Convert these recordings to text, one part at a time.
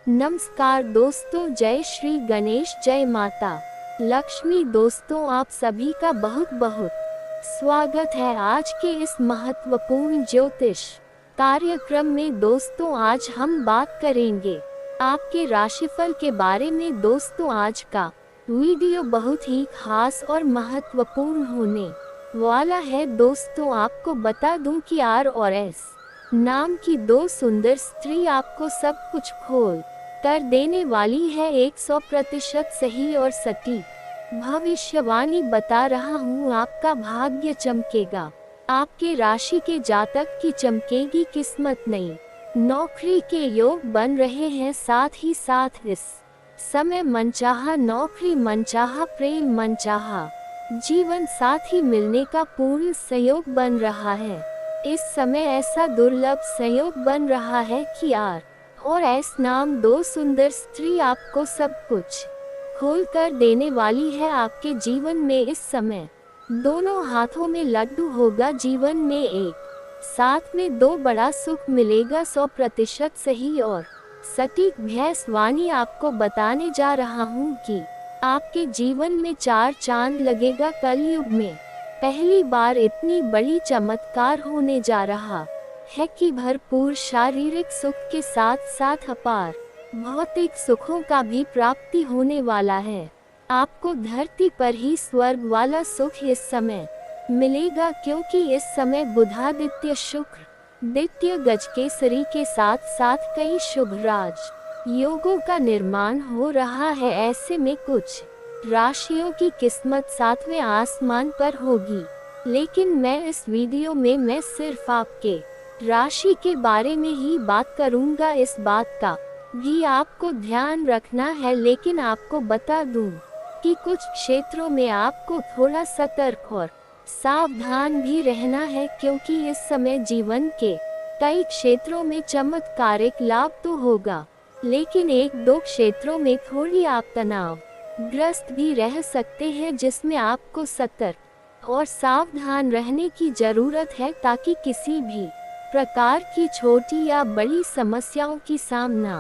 नमस्कार दोस्तों, जय श्री गणेश, जय माता लक्ष्मी। दोस्तों, आप सभी का बहुत बहुत स्वागत है आज के इस महत्वपूर्ण ज्योतिष कार्यक्रम में। दोस्तों, आज हम बात करेंगे आपके राशिफल के बारे में। दोस्तों, आज का वीडियो बहुत ही खास और महत्वपूर्ण होने वाला है। दोस्तों, आपको बता दूं कि आर और एस नाम की दो सुंदर स्त्री आपको सब कुछ खोल कर देने वाली है। 100% सही और सटीक भविष्यवाणी बता रहा हूँ। आपका भाग्य चमकेगा, आपके राशि के जातक की चमकेगी किस्मत। नई नौकरी के योग बन रहे हैं, साथ ही साथ इस समय मनचाहा नौकरी, मनचाहा प्रेम, मनचाहा जीवन साथी मिलने का पूर्ण सहयोग बन रहा है। इस समय ऐसा दुर्लभ संयोग बन रहा है कि आर और एस नाम दो सुंदर स्त्री आपको सब कुछ खोल कर देने वाली है आपके जीवन में। इस समय दोनों हाथों में लड्डू होगा, जीवन में एक साथ में दो बड़ा सुख मिलेगा। 100% सही और सटीक भविष्यवाणी आपको बताने जा रहा हूँ कि आपके जीवन में 4 चांद लगेगा। कलयुग में पहली बार इतनी बड़ी चमत्कार होने जा रहा है कि भरपूर शारीरिक सुख के साथ साथ अपार भौतिक सुखों का भी प्राप्ति होने वाला है। आपको धरती पर ही स्वर्ग वाला सुख इस समय मिलेगा, क्योंकि इस समय बुधादित्य शुक्र द्वितीय गजकेसरी के साथ साथ कई शुभ राज योगों का निर्माण हो रहा है। ऐसे में कुछ राशियों की किस्मत 7वें आसमान पर होगी, लेकिन मैं इस वीडियो में मैं सिर्फ आपके राशि के बारे में ही बात करूंगा। इस बात का भी आपको ध्यान रखना है, लेकिन आपको बता दूं कि कुछ क्षेत्रों में आपको थोड़ा सतर्क और सावधान भी रहना है, क्योंकि इस समय जीवन के कई क्षेत्रों में चमत्कारिक लाभ तो होगा, लेकिन 1-2 क्षेत्रों में थोड़ी आप तनाव ग्रस्त भी रह सकते हैं, जिसमें आपको सतर्क और सावधान रहने की जरूरत है, ताकि किसी भी प्रकार की छोटी या बड़ी समस्याओं की सामना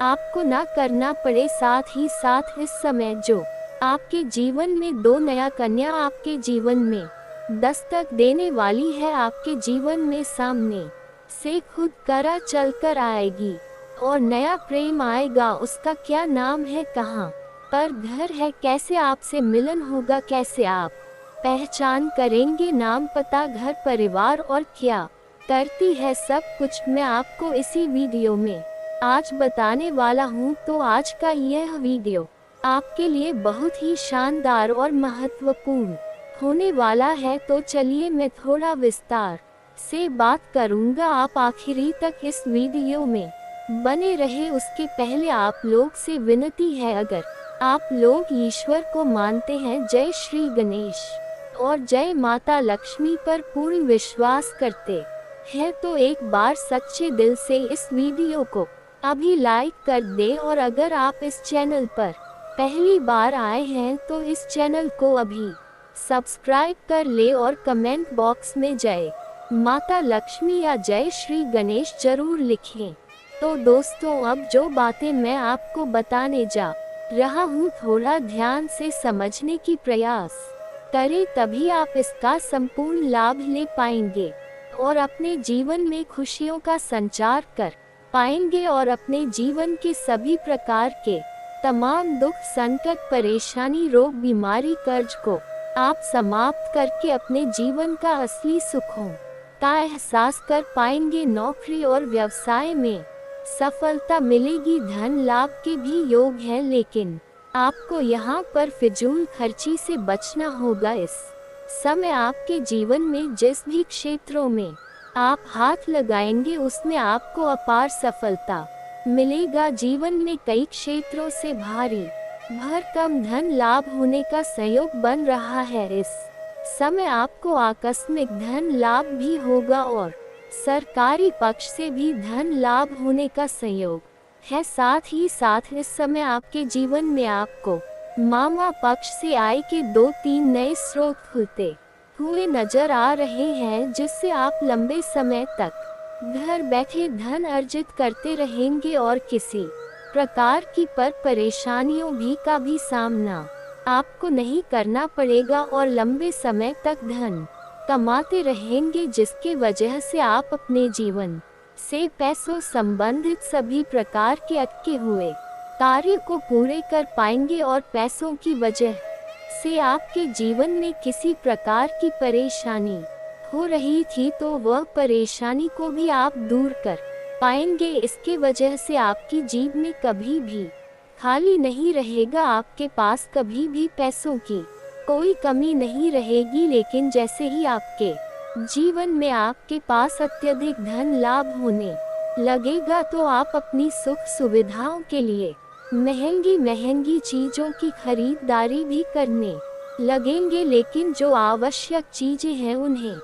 आपको ना करना पड़े। साथ ही साथ इस समय जो आपके जीवन में 2 नया कन्या आपके जीवन में दस्तक देने वाली है, आपके जीवन में सामने से खुद करा चलकर आएगी और नया प्रेम आएगा। उसका क्या नाम है, कहाँ पर घर है, कैसे आपसे मिलन होगा, कैसे आप पहचान करेंगे, नाम, पता, घर, परिवार और क्या करती है, सब कुछ मैं आपको इसी वीडियो में आज बताने वाला हूँ। तो आज का यह वीडियो आपके लिए बहुत ही शानदार और महत्वपूर्ण होने वाला है। तो चलिए मैं थोड़ा विस्तार से बात करूँगा, आप आखिरी तक इस वीडियो में बने रहे। उसके पहले आप लोग से विनती है, अगर आप लोग ईश्वर को मानते हैं, जय श्री गणेश और जय माता लक्ष्मी पर पूर्ण विश्वास करते हैं, तो एक बार सच्चे दिल से इस वीडियो को अभी लाइक कर दें। और अगर आप इस चैनल पर पहली बार आए हैं तो इस चैनल को अभी सब्सक्राइब कर ले और कमेंट बॉक्स में जय माता लक्ष्मी या जय श्री गणेश जरूर लिखें। तो दोस्तों, अब जो बातें मैं आपको बताने जा रहा हूँ, थोड़ा ध्यान से समझने की प्रयास करें, तभी आप इसका संपूर्ण लाभ ले पाएंगे और अपने जीवन में खुशियों का संचार कर पाएंगे और अपने जीवन के सभी प्रकार के तमाम दुख, संकट, परेशानी, रोग, बीमारी, कर्ज को आप समाप्त करके अपने जीवन का असली सुखों का एहसास कर पाएंगे। नौकरी और व्यवसाय में सफलता मिलेगी, धन लाभ के भी योग हैं, लेकिन आपको यहाँ पर फिजूल खर्ची से बचना होगा। इस समय आपके जीवन में जिस भी क्षेत्रों में आप हाथ लगाएंगे, उसमें आपको अपार सफलता मिलेगा। जीवन में कई क्षेत्रों से भारी भरकम धन लाभ होने का संयोग बन रहा है। इस समय आपको आकस्मिक धन लाभ भी होगा और सरकारी पक्ष से भी धन लाभ होने का संयोग है। साथ ही साथ इस समय आपके जीवन में आपको मामा पक्ष से आय के 2-3 नए स्रोत खुलते हुए नजर आ रहे हैं, जिससे आप लंबे समय तक घर बैठे धन अर्जित करते रहेंगे और किसी प्रकार की परेशानियों का भी सामना आपको नहीं करना पड़ेगा और लंबे समय तक धन कमाते रहेंगे, जिसके वजह से आप अपने जीवन से पैसों संबंधित सभी प्रकार के अटके हुए कार्य को पूरे कर पाएंगे और पैसों की वजह से आपके जीवन में किसी प्रकार की परेशानी हो रही थी तो वह परेशानी को भी आप दूर कर पाएंगे। इसके वजह से आपकी जेब में कभी भी खाली नहीं रहेगा, आपके पास कभी भी पैसों की कोई कमी नहीं रहेगी। लेकिन जैसे ही आपके जीवन में आपके पास अत्यधिक धन लाभ होने लगेगा तो आप अपनी सुख सुविधाओं के लिए महंगी महंगी चीजों की खरीदारी भी करने लगेंगे। लेकिन जो आवश्यक चीजें हैं उन्हें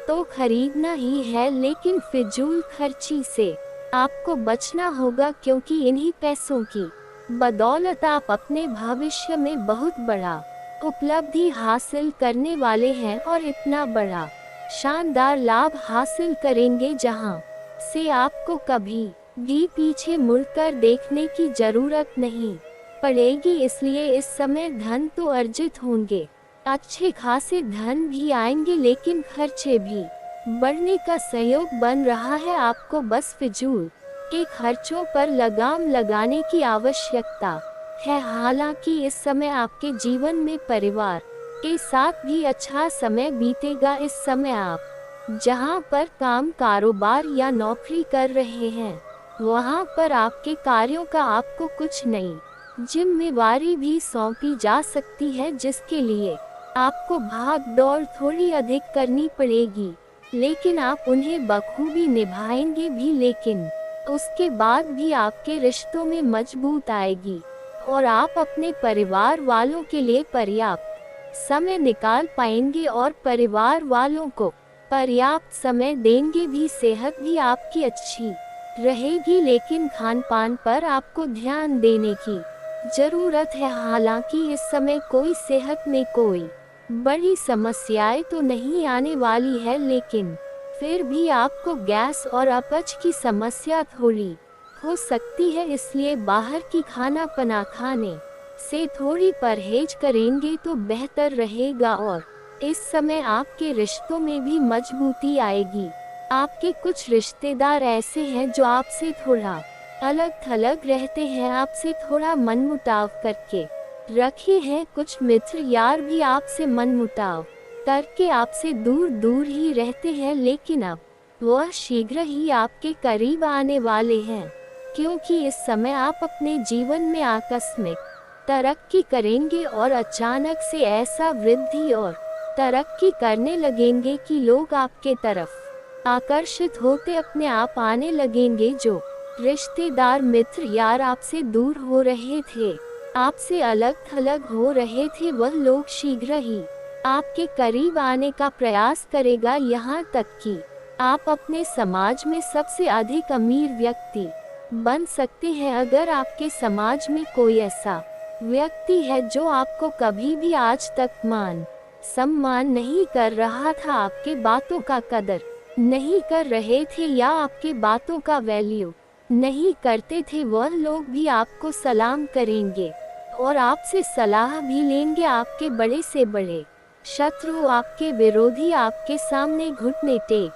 तो खरीदना ही है, लेकिन फिजूल खर्ची से आपको बचना होगा, क्योंकि इन्हीं पैसों की बदौलत आप अपने भविष्य में बहुत बड़ा उपलब्धि हासिल करने वाले हैं और इतना बड़ा शानदार लाभ हासिल करेंगे जहां से आपको कभी भी पीछे मुड़कर देखने की जरूरत नहीं पड़ेगी। इसलिए इस समय धन तो अर्जित होंगे, अच्छे खासे धन भी आएंगे, लेकिन खर्चे भी बढ़ने का सहयोग बन रहा है। आपको बस फिजूल के खर्चों पर लगाम लगाने की आवश्यकता है। हालांकि इस समय आपके जीवन में परिवार के साथ भी अच्छा समय बीतेगा। इस समय आप जहां पर काम कारोबार या नौकरी कर रहे हैं वहां पर आपके कार्यों का आपको कुछ नई जिम्मेवारी भी सौंपी जा सकती है, जिसके लिए आपको भाग दौड़ थोड़ी अधिक करनी पड़ेगी, लेकिन आप उन्हें बखूबी निभाएंगे भी। लेकिन उसके बाद भी आपके रिश्तों में मजबूत आएगी और आप अपने परिवार वालों के लिए पर्याप्त समय निकाल पाएंगे और परिवार वालों को पर्याप्त समय देंगे भी। सेहत भी आपकी अच्छी रहेगी, लेकिन खान पान पर आपको ध्यान देने की जरूरत है। हालांकि इस समय कोई सेहत में कोई बड़ी समस्याएं तो नहीं आने वाली है, लेकिन फिर भी आपको गैस और अपच की समस्या थोड़ी हो सकती है। इसलिए बाहर की खाना पना खाने से थोड़ी परहेज करेंगे तो बेहतर रहेगा और इस समय आपके रिश्तों में भी मजबूती आएगी। आपके कुछ रिश्तेदार ऐसे हैं जो आपसे थोड़ा अलग थलग रहते हैं, आपसे थोड़ा मनमुटाव करके रखे हैं। कुछ मित्र यार भी आपसे मनमुटाव करके आपसे दूर दूर ही रहते हैं, लेकिन अब वह शीघ्र ही आपके करीब आने वाले हैं, क्योंकि इस समय आप अपने जीवन में आकस्मिक तरक्की करेंगे और अचानक से ऐसा वृद्धि और तरक्की करने लगेंगे कि लोग आपके तरफ आकर्षित होते अपने आप आने लगेंगे। जो रिश्तेदार मित्र यार आपसे दूर हो रहे थे, आपसे अलग थलग हो रहे थे, वह लोग शीघ्र ही आपके करीब आने का प्रयास करेगा। यहाँ तक कि आप अपने समाज में सबसे अधिक अमीर व्यक्ति बन सकते हैं। अगर आपके समाज में कोई ऐसा व्यक्ति है जो आपको कभी भी आज तक मान सम्मान नहीं कर रहा था, आपके बातों का कदर नहीं कर रहे थे या आपके बातों का वैल्यू नहीं करते थे, वह लोग भी आपको सलाम करेंगे और आपसे सलाह भी लेंगे। आपके बड़े से बड़े शत्रु, आपके विरोधी आपके सामने घुटने टेक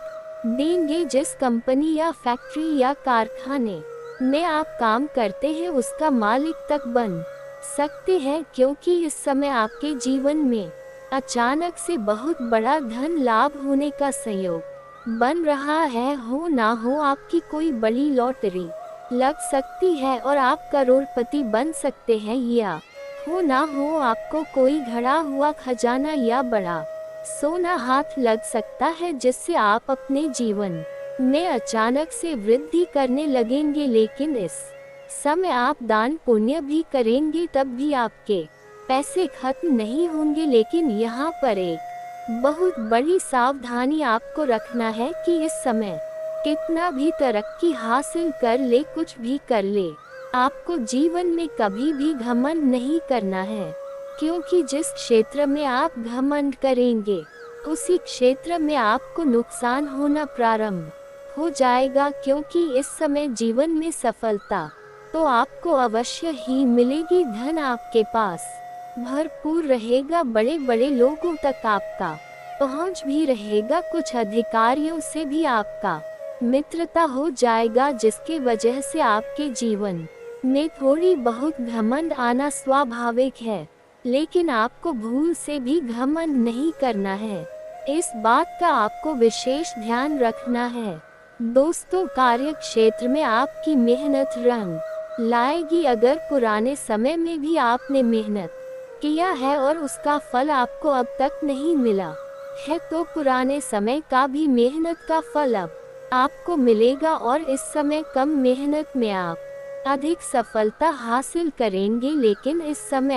देंगे। जिस कंपनी या फैक्ट्री या कारखाने में आप काम करते हैं उसका मालिक तक बन सकते हैं, क्योंकि इस समय आपके जीवन में अचानक से बहुत बड़ा धन लाभ होने का संयोग बन रहा है। हो ना हो आपकी कोई बड़ी लॉटरी लग सकती है और आप करोड़पति बन सकते हैं, या हो ना हो आपको कोई घड़ा हुआ खजाना या बड़ा सोना हाथ लग सकता है, जिससे आप अपने जीवन में अचानक से वृद्धि करने लगेंगे। लेकिन इस समय आप दान पुण्य भी करेंगे तब भी आपके पैसे खत्म नहीं होंगे। लेकिन यहाँ पर एक बहुत बड़ी सावधानी आपको रखना है कि इस समय कितना भी तरक्की हासिल कर ले, कुछ भी कर ले, आपको जीवन में कभी भी घमंड नहीं करना है, क्योंकि जिस क्षेत्र में आप घमंड करेंगे उसी क्षेत्र में आपको नुकसान होना प्रारंभ हो जाएगा। क्योंकि इस समय जीवन में सफलता तो आपको अवश्य ही मिलेगी धन आपके पास भरपूर रहेगा, बड़े बड़े लोगों तक आपका पहुंच भी रहेगा, कुछ अधिकारियों से भी आपका मित्रता हो जाएगा, जिसके वजह से आपके जीवन में थोड़ी बहुत घमंड आना स्वाभाविक है, लेकिन आपको भूल से भी घमंड नहीं करना है। इस बात का आपको विशेष ध्यान रखना है। दोस्तों, कार्य क्षेत्र में आपकी मेहनत रंग लाएगी। अगर पुराने समय में भी आपने मेहनत किया है और उसका फल आपको अब तक नहीं मिला है, तो पुराने समय का भी मेहनत का फल अब आपको मिलेगा और इस समय कम मेहनत में आप अधिक सफलता हासिल करेंगे। लेकिन इस समय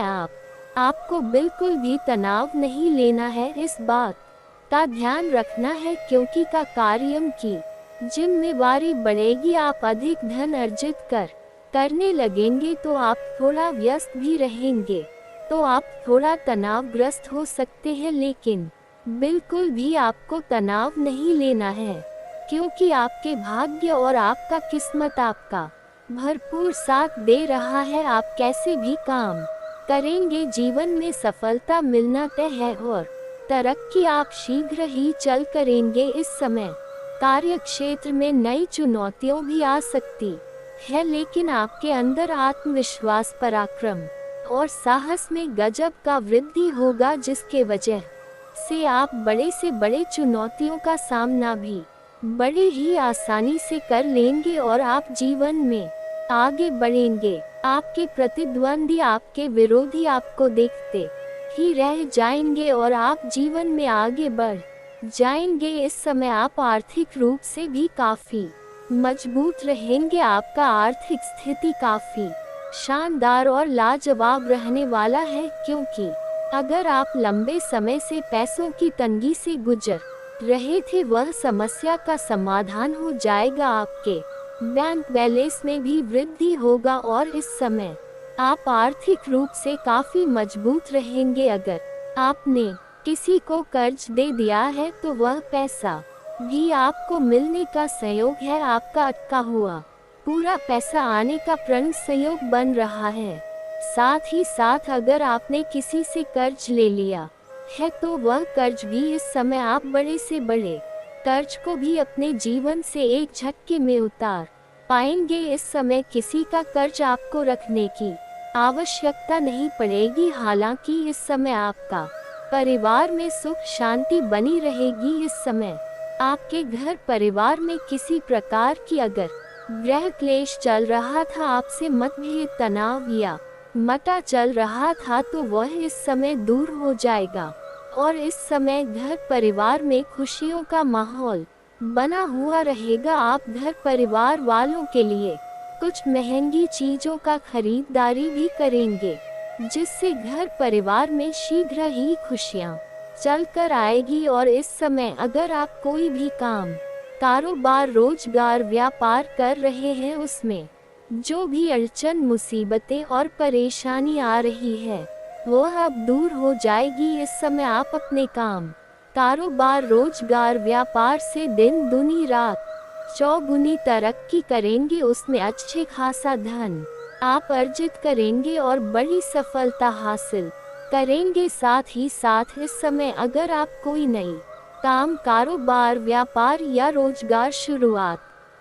आपको बिल्कुल भी तनाव नहीं लेना है, इस बात का ध्यान रखना है, क्योंकि का कार्य की जिम्मेवारी बढ़ेगी, आप अधिक धन अर्जित करने लगेंगे, तो आप थोड़ा व्यस्त भी रहेंगे, तो आप थोड़ा तनावग्रस्त हो सकते हैं। लेकिन बिल्कुल भी आपको तनाव नहीं लेना है, क्योंकि आपके भाग्य और आपका किस्मत आपका भरपूर साथ दे रहा है। आप कैसे भी काम करेंगे, जीवन में सफलता मिलना तय है और तरक्की आप शीघ्र ही चल करेंगे। इस समय कार्य क्षेत्र में नई चुनौतियां भी आ सकती है, लेकिन आपके अंदर आत्मविश्वास, पराक्रम और साहस में गजब का वृद्धि होगा, जिसके वजह से आप बड़े से बड़े चुनौतियों का सामना भी बड़े ही आसानी से कर लेंगे और आप जीवन में आगे बढ़ेंगे। आपके प्रतिद्वंदी, आपके विरोधी आपको देखते ही रह जाएंगे और आप जीवन में आगे बढ़ जाएंगे। इस समय आप आर्थिक रूप से भी काफी मजबूत रहेंगे। आपका आर्थिक स्थिति काफी शानदार और लाजवाब रहने वाला है, क्योंकि अगर आप लंबे समय से पैसों की तंगी से गुजर रहे थे, वह समस्या का समाधान हो जाएगा। आपके बैंक बैलेंस में भी वृद्धि होगा और इस समय आप आर्थिक रूप से काफी मजबूत रहेंगे। अगर आपने किसी को कर्ज दे दिया है, तो वह पैसा भी आपको मिलने का संयोग है। आपका अटका हुआ पूरा पैसा आने का प्रण संयोग बन रहा है। साथ ही साथ अगर आपने किसी से कर्ज ले लिया है, तो वह कर्ज भी इस समय आप बड़े से बड़े कर्ज को भी अपने जीवन से एक झटके में उतार पाएंगे। इस समय किसी का कर्ज आपको रखने की आवश्यकता नहीं पड़ेगी। हालांकि इस समय आपका परिवार में सुख शांति बनी रहेगी। इस समय आपके घर परिवार में किसी प्रकार की अगर गृह क्लेश चल रहा था, आपसे मतभेद, तनाव या मता चल रहा था, तो वह इस समय दूर हो जाएगा और इस समय घर परिवार में खुशियों का माहौल बना हुआ रहेगा। आप घर परिवार वालों के लिए कुछ महंगी चीजों का खरीदारी भी करेंगे, जिससे घर परिवार में शीघ्र ही खुशियां चल कर आएगी। और इस समय अगर आप कोई भी काम, कारोबार, रोजगार, व्यापार कर रहे हैं, उसमें जो भी अड़चन, मुसीबतें और परेशानी आ रही है, वह अब दूर हो जाएगी। इस समय आप अपने काम, कारोबार, रोजगार, व्यापार से दिन दुनी रात चौगुनी तरक्की करेंगे। उसमें अच्छे खासा धन आप अर्जित करेंगे और बड़ी सफलता हासिल करेंगे। साथ ही साथ इस समय अगर आप कोई नई काम, कारोबार, व्यापार या रोजगार शुरुआत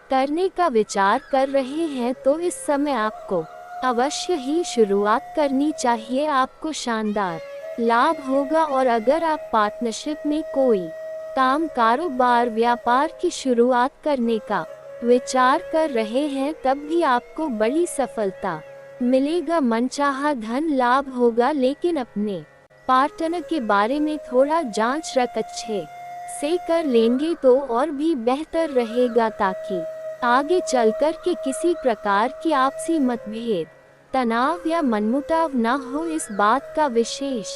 करने का विचार कर रहे हैं, तो इस समय आपको अवश्य ही शुरुआत करनी चाहिए। आपको शानदार लाभ होगा। और अगर आप पार्टनरशिप में कोई काम, कारोबार, व्यापार की शुरुआत करने का विचार कर रहे हैं, तब भी आपको बड़ी सफलता मिलेगा, मनचाहा धन लाभ होगा। लेकिन अपने पार्टनर के बारे में थोड़ा जांच रख अच्छे से कर लेंगे तो और भी बेहतर रहेगा, ताकि आगे चलकर के किसी प्रकार की आपसी मतभेद, तनाव या मनमुटाव न हो। इस बात का विशेष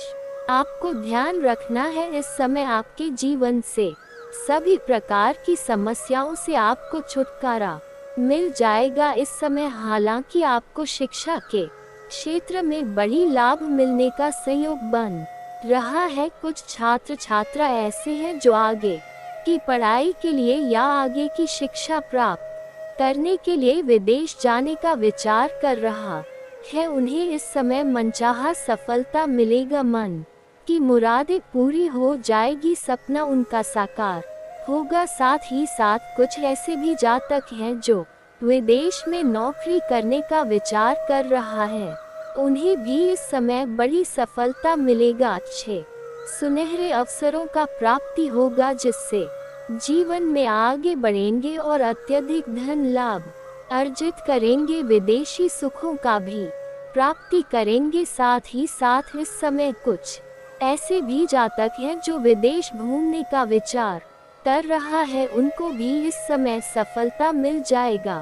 आपको ध्यान रखना है। इस समय आपके जीवन से सभी प्रकार की समस्याओं से आपको छुटकारा मिल जाएगा। इस समय हालांकि आपको शिक्षा के क्षेत्र में बड़ी लाभ मिलने का संयोग बन रहा है। कुछ छात्र छात्रा ऐसे हैं जो आगे की पढ़ाई के लिए या आगे की शिक्षा प्राप्त करने के लिए विदेश जाने का विचार कर रहा है, उन्हें इस समय मनचाहा सफलता मिलेगा, मन की मुरादें पूरी हो जाएगी, सपना उनका साकार होगा। साथ ही साथ कुछ ऐसे भी जातक हैं जो विदेश में नौकरी करने का विचार कर रहा है, उन्हें भी इस समय बड़ी सफलता मिलेगा, अच्छे सुनहरे अवसरों का प्राप्ति होगा, जिससे जीवन में आगे बढ़ेंगे और अत्यधिक धन लाभ अर्जित करेंगे, विदेशी सुखों का भी प्राप्ति करेंगे। साथ ही साथ इस समय कुछ ऐसे भी जातक हैं जो विदेश घूमने का विचार कर रहा है, उनको भी इस समय सफलता मिल जाएगा,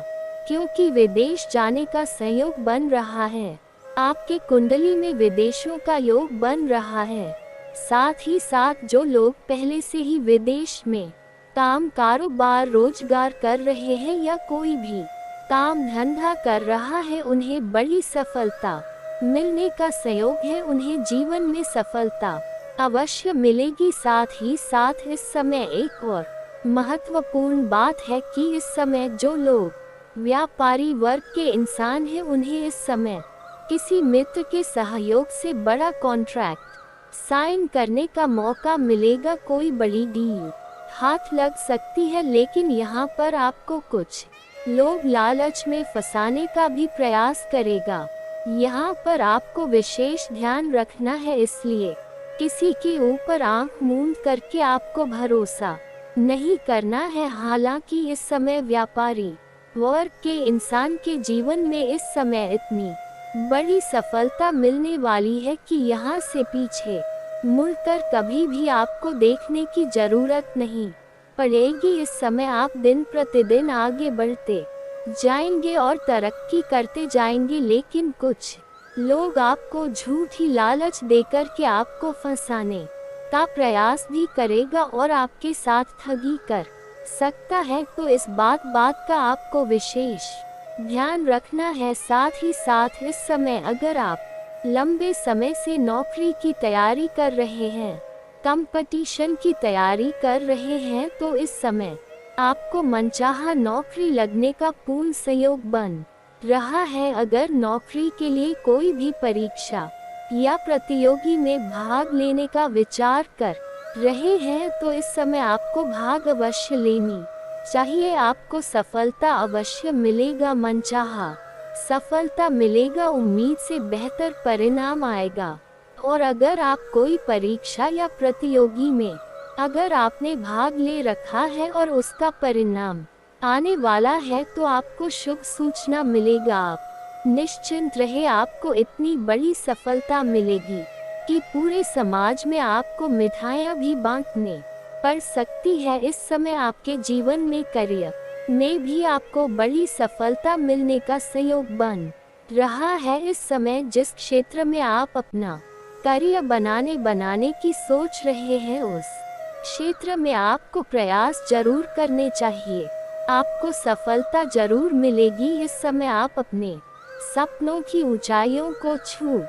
क्योंकि विदेश जाने का संयोग बन रहा है। आपके कुंडली में विदेशों का योग बन रहा है। साथ ही साथ जो लोग पहले से ही विदेश में काम कारोबार रोजगार कर रहे हैं या कोई भी काम धंधा कर रहा है, उन्हें बड़ी सफलता मिलने का संयोग है, उन्हें जीवन में सफलता अवश्य मिलेगी। साथ ही साथ इस समय एक और महत्वपूर्ण बात है कि इस समय जो लोग व्यापारी वर्ग के इंसान हैं, उन्हें इस समय किसी मित्र के सहयोग से बड़ा कॉन्ट्रैक्ट साइन करने का मौका मिलेगा, कोई बड़ी डील हाथ लग सकती है। लेकिन यहाँ पर आपको कुछ लोग लालच में फंसाने का भी प्रयास करेगा, यहाँ पर आपको विशेष ध्यान रखना है, इसलिए किसी के ऊपर आंख मूंद करके आपको भरोसा नहीं करना है। हालांकि इस समय व्यापारी वर्ग के इंसान के जीवन में इस समय इतनी बड़ी सफलता मिलने वाली है कि यहाँ से पीछे मुड़कर कभी भी आपको देखने की जरूरत नहीं पड़ेगी। इस समय आप दिन प्रतिदिन आगे बढ़ते जाएंगे और तरक्की करते जाएंगे, लेकिन कुछ लोग आपको झूठी लालच देकर के आपको फंसाने का प्रयास भी करेगा और आपके साथ ठगी कर सकता है, तो इस बात का आपको विशेष ध्यान रखना है। साथ ही साथ इस समय अगर आप लंबे समय से नौकरी की तैयारी कर रहे हैं, कंपटीशन की तैयारी कर रहे हैं, तो इस समय आपको मनचाहा नौकरी लगने का पूर्ण सहयोग बन रहा है। अगर नौकरी के लिए कोई भी परीक्षा या प्रतियोगी में भाग लेने का विचार कर रहे हैं, तो इस समय आपको भाग अवश्य लेनी चाहिए, आपको सफलता अवश्य मिलेगा, मनचाहा सफलता मिलेगा, उम्मीद से बेहतर परिणाम आएगा। और अगर आप कोई परीक्षा या प्रतियोगी में अगर आपने भाग ले रखा है और उसका परिणाम आने वाला है, तो आपको शुभ सूचना मिलेगा, आप निश्चिंत रहे, आपको इतनी बड़ी सफलता मिलेगी कि पूरे समाज में आपको मिठाइयाँ भी बांटने पड़ सकती है। इस समय आपके जीवन में करियर में भी आपको बड़ी सफलता मिलने का सहयोग बन रहा है। इस समय जिस क्षेत्र में आप अपना करियर बनाने की सोच रहे हैं, उस क्षेत्र में आपको प्रयास जरूर करने चाहिए, आपको सफलता जरूर मिलेगी। इस समय आप अपने सपनों की ऊंचाइयों को छू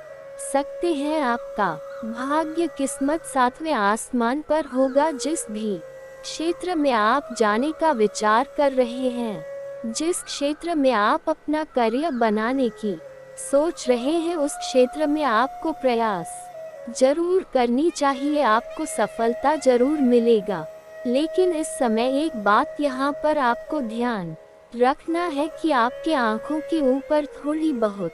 सकते हैं, आपका भाग्य किस्मत सातवें आसमान पर होगा। जिस भी क्षेत्र में आप जाने का विचार कर रहे हैं, जिस क्षेत्र में आप अपना करियर बनाने की सोच रहे हैं, उस क्षेत्र में आपको प्रयास जरूर करनी चाहिए, आपको सफलता जरूर मिलेगा। लेकिन इस समय एक बात यहाँ पर आपको ध्यान रखना है कि आपके आंखों के ऊपर थोड़ी बहुत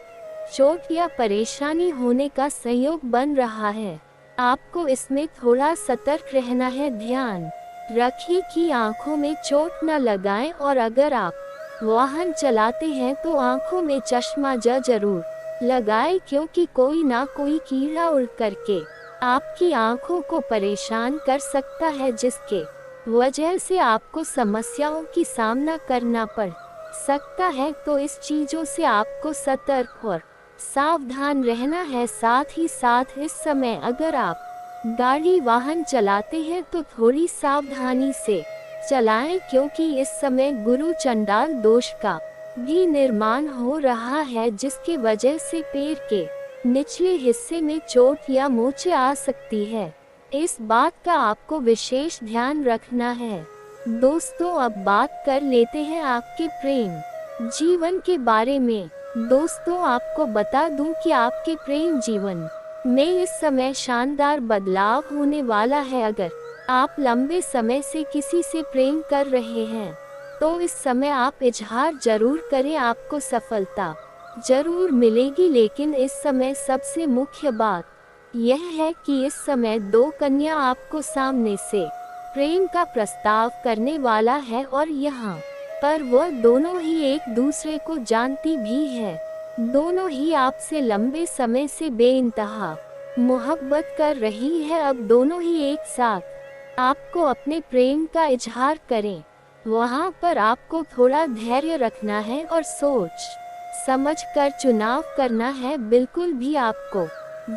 चोट या परेशानी होने का संयोग बन रहा है, आपको इसमें थोड़ा सतर्क रहना है। ध्यान रखिए कि आंखों में चोट न लगाएं, और अगर आप वाहन चलाते हैं तो आंखों में चश्मा जरूर लगाएं, क्योंकि कोई ना कोई कीड़ा उड़ करके आपकी आंखों को परेशान कर सकता है, जिसके वजह से आपको समस्याओं की सामना करना पड़ सकता है। तो इस चीजों से आपको सतर्क और सावधान रहना है। साथ ही साथ इस समय अगर आप गाड़ी वाहन चलाते हैं तो थोड़ी सावधानी से चलाएं, क्योंकि इस समय गुरु चंडाल दोष का भी निर्माण हो रहा है, जिसके वजह से पैर के निचले हिस्से में चोट या मोच आ सकती है। इस बात का आपको विशेष ध्यान रखना है। दोस्तों अब बात कर लेते हैं आपके प्रेम जीवन के बारे में। दोस्तों आपको बता दूं कि आपके प्रेम जीवन में इस समय शानदार बदलाव होने वाला है। अगर आप लंबे समय से किसी से प्रेम कर रहे हैं तो इस समय आप इजहार जरूर करें, आपको सफलता जरूर मिलेगी। लेकिन इस समय सबसे मुख्य बात यह है कि इस समय दो कन्या आपको सामने से प्रेम का प्रस्ताव करने वाला है और यहाँ पर वह दोनों ही एक दूसरे को जानती भी है। दोनों ही आपसे लंबे समय से बेइंतहा मोहब्बत कर रही है। अब दोनों ही एक साथ आपको अपने प्रेम का इजहार करें। वहाँ पर आपको थोड़ा धैर्य रखना है और सोच समझ कर चुनाव करना है। बिल्कुल भी आपको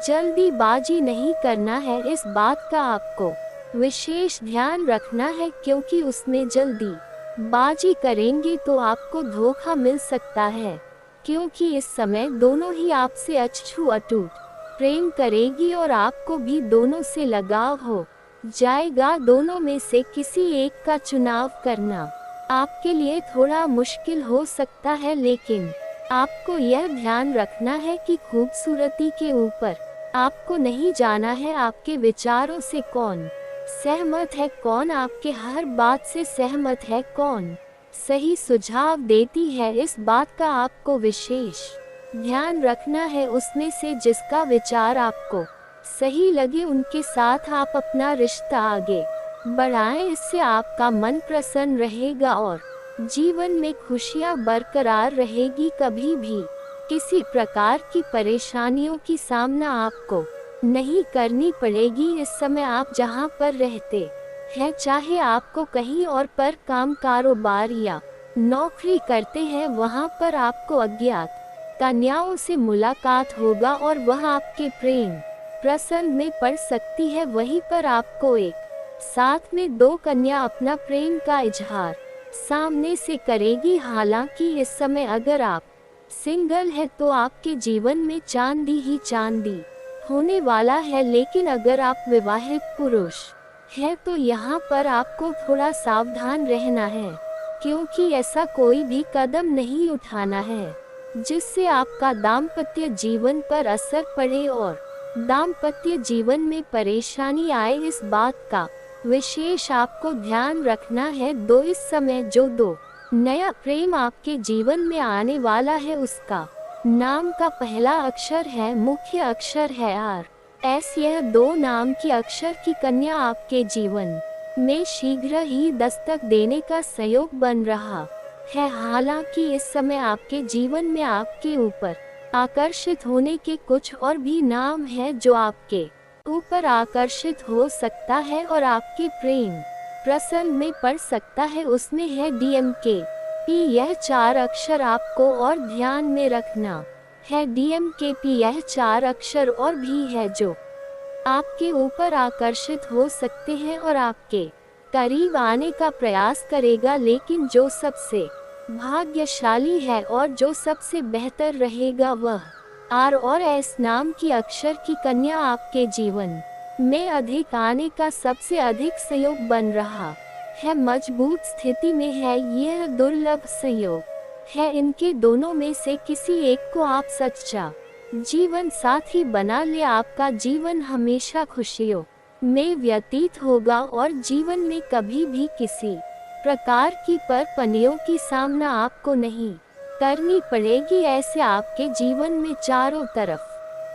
जल्दीबाजी नहीं करना है, इस बात का आपको विशेष ध्यान रखना है, क्योंकि उसमें जल्दी बाजी करेंगे तो आपको धोखा मिल सकता है। क्योंकि इस समय दोनों ही आपसे अछूअटूट प्रेम करेगी और आपको भी दोनों से लगाव हो जाएगा। दोनों में से किसी एक का चुनाव करना आपके लिए थोड़ा मुश्किल हो सकता है, लेकिन आपको यह ध्यान रखना है कि खूबसूरती के ऊपर आपको नहीं जाना है। आपके विचारों से कौन सहमत है, कौन आपके हर बात से सहमत है, कौन सही सुझाव देती है, इस बात का आपको विशेष ध्यान रखना है। उसमें से जिसका विचार आपको सही लगे उनके साथ आप अपना रिश्ता आगे बढ़ाएं। इससे आपका मन प्रसन्न रहेगा और जीवन में खुशियां बरकरार रहेगी। कभी भी किसी प्रकार की परेशानियों की सामना आपको नहीं करनी पड़ेगी। इस समय आप जहां पर रहते हैं, चाहे आपको कहीं और पर काम कारोबार या नौकरी करते हैं, वहां पर आपको अज्ञात कन्याओं से मुलाकात होगा और वह आपके प्रेम प्रसंग में पड़ सकती है। वहीं पर आपको एक साथ में दो कन्या अपना प्रेम का इजहार सामने से करेगी। हालांकि इस समय अगर आप सिंगल है तो आपके जीवन में चांदी ही चांदी होने वाला है, लेकिन अगर आप विवाहित पुरुष है तो यहाँ पर आपको थोड़ा सावधान रहना है, क्योंकि ऐसा कोई भी कदम नहीं उठाना है जिससे आपका दाम्पत्य जीवन पर असर पड़े और दाम्पत्य जीवन में परेशानी आए। इस बात का विशेष आपको ध्यान रखना है। इस समय जो दो नया प्रेम आपके जीवन में आने वाला है, उसका नाम का पहला अक्षर है, मुख्य अक्षर है RS। यह दो नाम की अक्षर की कन्या आपके जीवन में शीघ्र ही दस्तक देने का संयोग बन रहा है। हालांकि इस समय आपके जीवन में आपके ऊपर आकर्षित होने के कुछ और भी नाम है जो आपके ऊपर आकर्षित हो सकता है और आपके प्रेम प्रसंग में पड़ सकता है। उसमें है DMKP। यह 4 अक्षर आपको और ध्यान में रखना है। DMKP यह 4 अक्षर और भी है जो आपके ऊपर आकर्षित हो सकते हैं और आपके करीब आने का प्रयास करेगा। लेकिन जो सबसे भाग्यशाली है और जो सबसे बेहतर रहेगा वह R और S नाम की अक्षर की कन्या आपके जीवन में अधिक आने का सबसे अधिक संयोग बन रहा है। मजबूत स्थिति में है, यह दुर्लभ संयोग है। इनके दोनों में से किसी एक को आप सच्चा जीवन साथी बना ले। आपका जीवन हमेशा खुशियों में व्यतीत होगा और जीवन में कभी भी किसी प्रकार की परेशानियों की सामना आपको नहीं करनी पड़ेगी। ऐसे आपके जीवन में चारों तरफ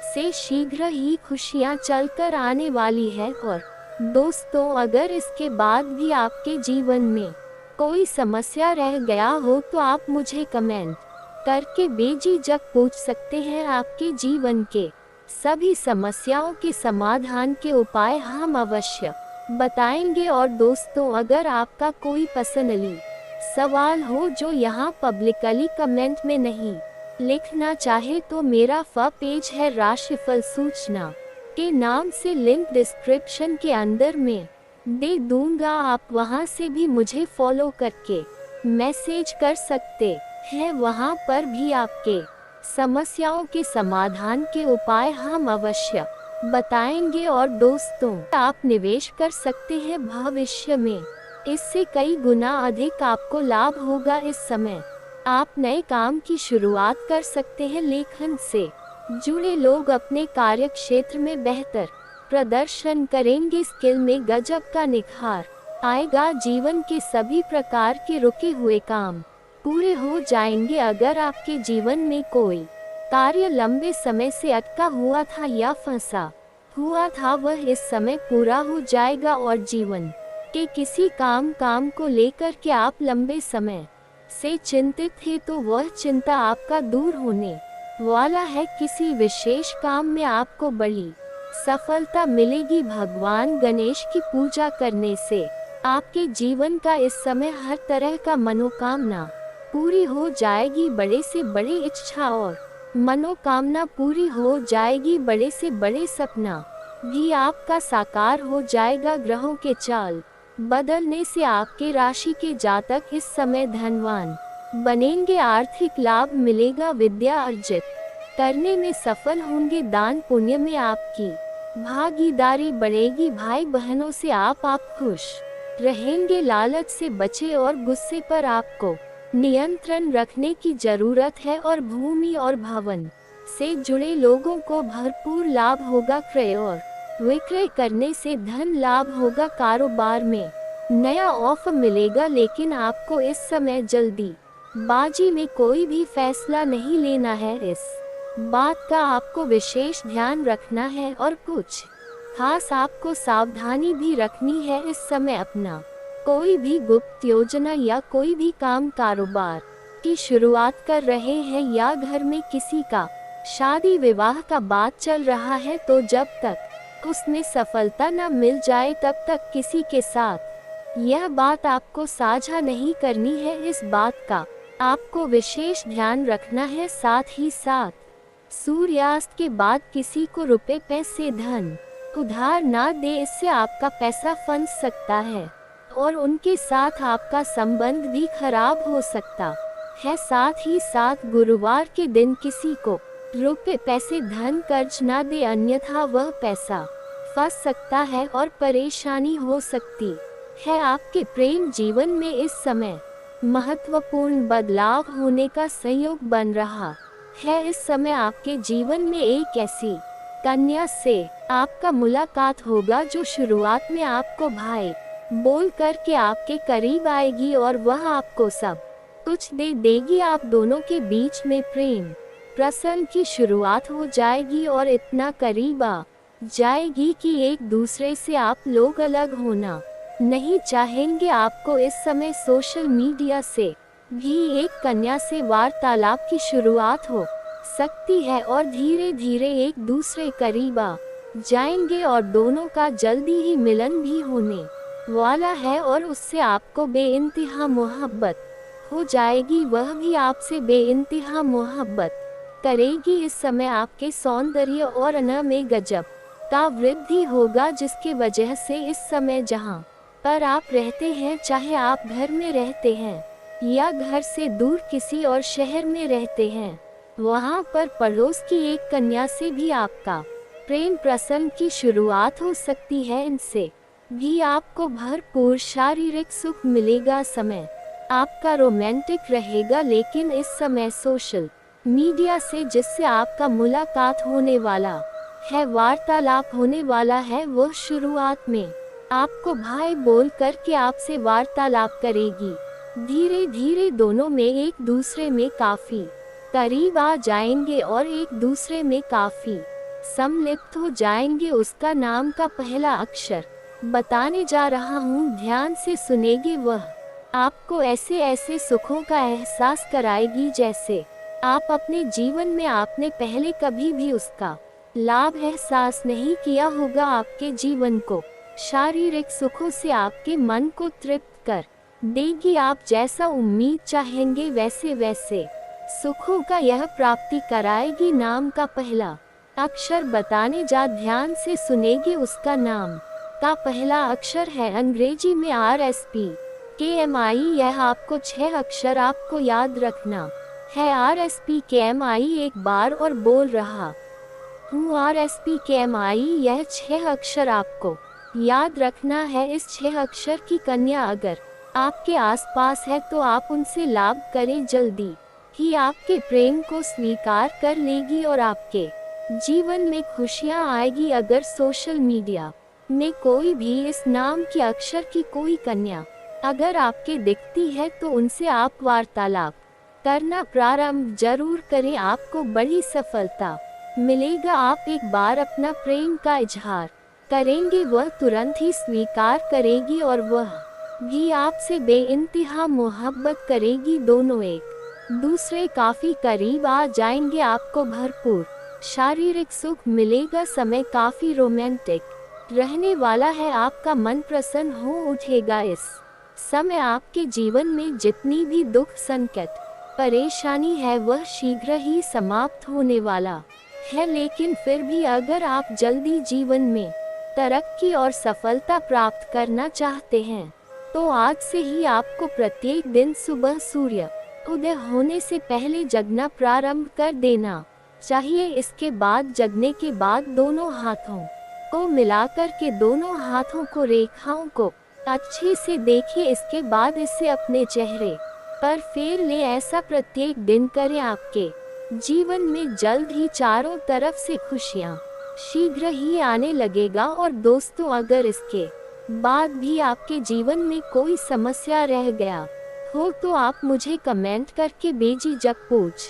से शीघ्र ही खुशियां चलकर आने वाली है। और दोस्तों, अगर इसके बाद भी आपके जीवन में कोई समस्या रह गया हो तो आप मुझे कमेंट करके बेझिझक पूछ सकते हैं। आपके जीवन के सभी समस्याओं के समाधान के उपाय हम अवश्य बताएंगे। और दोस्तों, अगर आपका कोई पर्सनली सवाल हो जो यहाँ पब्लिकली कमेंट में नहीं लिखना चाहे तो मेरा पेज है राशिफल सूचना के नाम से, लिंक डिस्क्रिप्शन के अंदर में दे दूंगा। आप वहां से भी मुझे फॉलो करके मैसेज कर सकते हैं। वहां पर भी आपके समस्याओं के समाधान के उपाय हम अवश्य बताएंगे। और दोस्तों, आप निवेश कर सकते हैं भविष्य में इससे कई गुना अधिक आपको लाभ होगा। इस समय आप नए काम की शुरुआत कर सकते हैं। लेखन से जुड़े लोग अपने कार्य क्षेत्र में बेहतर प्रदर्शन करेंगे। स्किल में गजब का निखार आएगा। जीवन के सभी प्रकार के रुके हुए काम पूरे हो जाएंगे। अगर आपके जीवन में कोई कार्य लंबे समय से अटका हुआ था या फंसा हुआ था, वह इस समय पूरा हो जाएगा। और जीवन के किसी काम को लेकर के आप लंबे समय से चिंतित थे, तो वह चिंता आपका दूर होने वाला है। किसी विशेष काम में आपको बड़ी सफलता मिलेगी। भगवान गणेश की पूजा करने से आपके जीवन का इस समय हर तरह का मनोकामना पूरी हो जाएगी। बड़े से बड़े इच्छा और मनोकामना पूरी हो जाएगी। बड़े से बड़े सपना भी आपका साकार हो जाएगा। ग्रहों के चाल बदलने से आपके राशि के जातक इस समय धनवान बनेंगे। आर्थिक लाभ मिलेगा। विद्या अर्जित करने में सफल होंगे। दान पुण्य में आपकी भागीदारी बढ़ेगी। भाई बहनों से आप खुश रहेंगे। लालच से बचे और गुस्से पर आपको नियंत्रण रखने की जरूरत है। और भूमि और भवन से जुड़े लोगों को भरपूर लाभ होगा। क्रय और विक्रय करने से धन लाभ होगा। कारोबार में नया ऑफर मिलेगा, लेकिन आपको इस समय जल्दी बाजी में कोई भी फैसला नहीं लेना है। इस बात का आपको विशेष ध्यान रखना है और कुछ खास आपको सावधानी भी रखनी है। इस समय अपना कोई भी गुप्त योजना या कोई भी काम कारोबार की शुरुआत कर रहे हैं, या घर में किसी का शादी विवाह का बात चल रहा है, तो जब तक उसमें सफलता न मिल जाए तब तक किसी के साथ यह बात आपको साझा नहीं करनी है। इस बात का आपको विशेष ध्यान रखना है। साथ ही साथ सूर्यास्त के बाद किसी को रुपए पैसे धन उधार ना दे, इससे आपका पैसा फंस सकता है और उनके साथ आपका संबंध भी खराब हो सकता है। साथ ही साथ गुरुवार के दिन किसी को रुपए पैसे धन कर्ज ना दे, अन्यथा वह पैसा फंस सकता है और परेशानी हो सकती है। आपके प्रेम जीवन में इस समय महत्वपूर्ण बदलाव होने का संयोग बन रहा है। इस समय आपके जीवन में एक ऐसी कन्या से आपका मुलाकात होगा जो शुरुआत में आपको भाई बोल करके आपके करीब आएगी और वह आपको सब कुछ दे देगी। आप दोनों के बीच में प्रेम प्रसन्न की शुरुआत हो जाएगी और इतना करीब आ जाएगी कि एक दूसरे से आप लोग अलग होना नहीं चाहेंगे। आपको इस समय सोशल मीडिया से भी एक कन्या से वार्तालाप की शुरुआत हो सकती है और धीरे धीरे एक दूसरे करीब आ जाएंगे और दोनों का जल्दी ही मिलन भी होने वाला है और उससे आपको बेइंतहा मोहब्बत हो जाएगी। वह भी आपसे बेइंतहा मोहब्बत करेगी। इस समय आपके सौंदर्य और अन्न में गजब का वृद्धि होगा, जिसके वजह से इस समय जहां पर आप रहते हैं, चाहे आप घर में रहते हैं या घर से दूर किसी और शहर में रहते हैं, वहां पर पड़ोस की एक कन्या से भी आपका प्रेम प्रसन्न की शुरुआत हो सकती है। इनसे भी आपको भरपूर शारीरिक सुख मिलेगा। समय आपका रोमांटिक रहेगा, लेकिन इस समय सोशल मीडिया से जिससे आपका मुलाकात होने वाला है, वार्तालाप होने वाला है, वो शुरुआत में आपको भाई बोल करके आपसे वार्तालाप करेगी। धीरे धीरे दोनों में एक दूसरे में काफी करीब आ जाएंगे और एक दूसरे में काफी सम्मिलित हो जाएंगे। उसका नाम का पहला अक्षर बताने जा रहा हूँ, ध्यान से सुनेंगे। वह आपको ऐसे ऐसे सुखों का एहसास कराएगी जैसे आप अपने जीवन में आपने पहले कभी भी उसका लाभ एहसास नहीं किया होगा। आपके जीवन को शारीरिक सुखों से आपके मन को तृप्त कर देगी। आप जैसा उम्मीद चाहेंगे वैसे वैसे सुखों का यह प्राप्ति कराएगी। नाम का पहला अक्षर बताने जा, ध्यान से सुनेगी। उसका नाम का पहला अक्षर है अंग्रेजी में RSP KMI। यह आपको 6 अक्षर आपको याद रखना है। RSP KMI एक बार और बोल रहा हूँ, RSP KMI। यह 6 अक्षर आपको याद रखना है इस 6 अक्षर की कन्या अगर आपके आसपास है तो आप उनसे लाभ करें, जल्दी ही आपके प्रेम को स्वीकार कर लेगी और आपके जीवन में खुशियां आएगी। अगर सोशल मीडिया में कोई भी इस नाम के अक्षर की कोई कन्या अगर आपके दिखती है तो उनसे आप वार्तालाप करना प्रारंभ जरूर करें, आपको बड़ी सफलता मिलेगा। आप एक बार अपना प्रेम का इजहार करेंगे, वह तुरंत ही स्वीकार करेगी और वह भी आपसे बेइंतहा मोहब्बत करेगी। दोनों एक दूसरे काफी करीब आ जाएंगे, आपको भरपूर शारीरिक सुख मिलेगा। समय काफी रोमांटिक रहने वाला है, आपका मन प्रसन्न हो उठेगा। इस समय आपके जीवन में जितनी भी दुख संकट परेशानी है वह शीघ्र ही समाप्त होने वाला है। लेकिन फिर भी अगर आप जल्दी जीवन में तरक्की और सफलता प्राप्त करना चाहते हैं तो आज से ही आपको प्रत्येक दिन सुबह सूर्य उदय होने से पहले जगना प्रारंभ कर देना चाहिए। इसके बाद जगने के बाद दोनों हाथों को मिलाकर के दोनों हाथों को रेखाओं को अच्छे से देखिए। इसके बाद इसे अपने चेहरे पर फेर ले, ऐसा प्रत्येक दिन करें। आपके जीवन में जल्द ही चारों तरफ से खुशियां शीघ्र ही आने लगेगा। और दोस्तों, अगर इसके बाद भी आपके जीवन में कोई समस्या रह गया हो तो आप मुझे कमेंट करके बेझिझक पूछ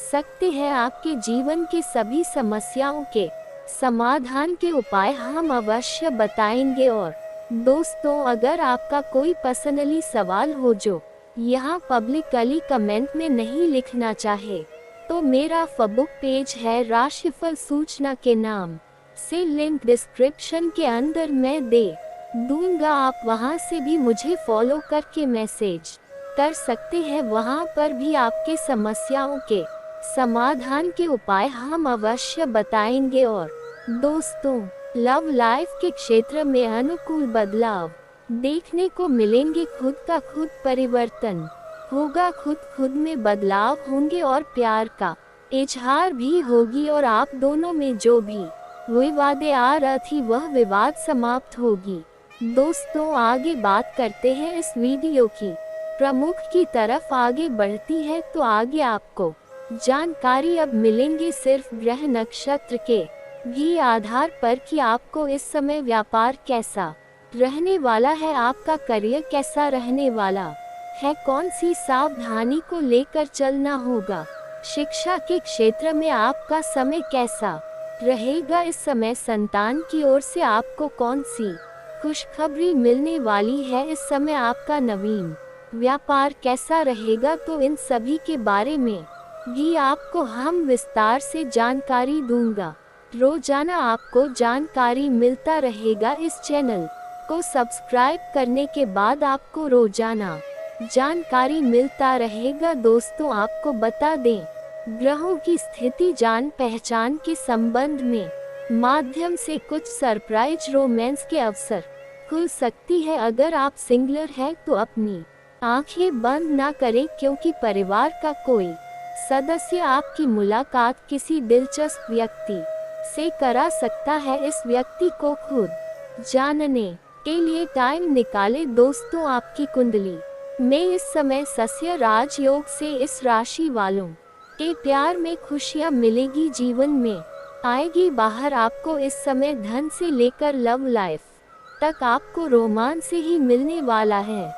सकते हैं। आपके जीवन के सभी समस्याओं के समाधान के उपाय हम अवश्य बताएंगे। और दोस्तों, अगर आपका कोई पर्सनली सवाल हो जो यहाँ पब्लिकली कमेंट में नहीं लिखना चाहे तो मेरा फेसबुक पेज है राशिफल सूचना के नाम से, लिंक डिस्क्रिप्शन के अंदर मैं दे दूंगा। आप वहां से भी मुझे फॉलो करके मैसेज कर सकते हैं, वहां पर भी आपके समस्याओं के समाधान के उपाय हम अवश्य बताएंगे। और दोस्तों, लव लाइफ के क्षेत्र में अनुकूल बदलाव देखने को मिलेंगे, खुद का खुद परिवर्तन होगा, खुद में बदलाव होंगे और प्यार का इजहार भी होगी। और आप दोनों में जो भी विवादें आ रही थी वह विवाद समाप्त होगी। दोस्तों, आगे बात करते हैं इस वीडियो की प्रमुख की तरफ आगे बढ़ती है तो आगे आपको जानकारी अब मिलेंगे सिर्फ ग्रह नक्षत्र के भी आधार पर कि आपको इस समय व्यापार कैसा रहने वाला है, आपका करियर कैसा रहने वाला है, कौन सी सावधानी को लेकर चलना होगा, शिक्षा के क्षेत्र में आपका समय कैसा रहेगा, इस समय संतान की ओर से आपको कौन सी खुशखबरी मिलने वाली है, इस समय आपका नवीन व्यापार कैसा रहेगा। तो इन सभी के बारे में भी आपको हम विस्तार से जानकारी दूंगा। रोजाना आपको जानकारी मिलता रहेगा। इस चैनल को सब्सक्राइब करने के बाद आपको रोजाना जानकारी मिलता रहेगा। दोस्तों, आपको बता दें, ग्रहों की स्थिति जान पहचान के संबंध में माध्यम से कुछ सरप्राइज रोमांस के अवसर खुल सकती है। अगर आप सिंगलर हैं तो अपनी आंखें बंद ना करें, क्योंकि परिवार का कोई सदस्य आपकी मुलाकात किसी दिलचस्प व्यक्ति से करा सकता है। इस व्यक्ति को खुद जानने के लिए टाइम निकालें। दोस्तों, आपकी कुंडली में इस समय सस्य राजयोग से इस राशि वालों के प्यार में खुशियां मिलेगी, जीवन में आएगी बाहर। आपको इस समय धन से लेकर लव लाइफ तक आपको रोमांस से ही मिलने वाला है,